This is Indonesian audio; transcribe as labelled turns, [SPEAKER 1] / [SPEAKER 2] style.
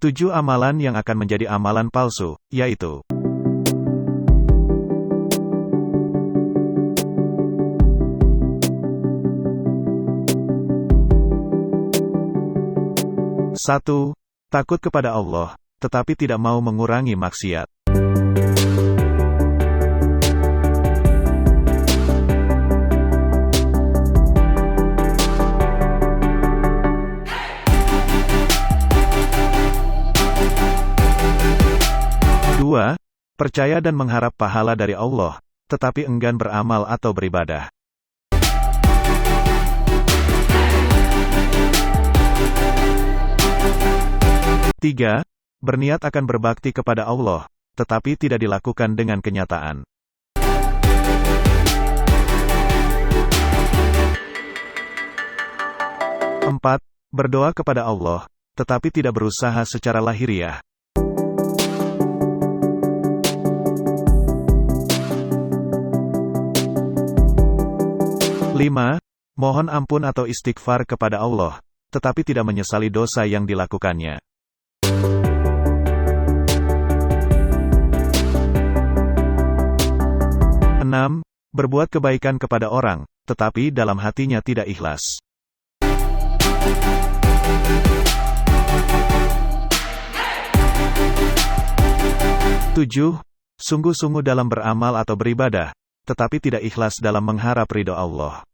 [SPEAKER 1] 7 amalan yang akan menjadi amalan palsu, yaitu 1. Takut kepada Allah, tetapi tidak mau mengurangi maksiat. 2. Percaya dan mengharap pahala dari Allah, tetapi enggan beramal atau beribadah. 3. Berniat akan berbakti kepada Allah, tetapi tidak dilakukan dengan kenyataan. 4. Berdoa kepada Allah, tetapi tidak berusaha secara lahiriah. 5. Mohon ampun atau istighfar kepada Allah, tetapi tidak menyesali dosa yang dilakukannya. 6. Berbuat kebaikan kepada orang, tetapi dalam hatinya tidak ikhlas. 7. Sungguh-sungguh dalam beramal atau beribadah, tetapi tidak ikhlas dalam mengharap ridho Allah.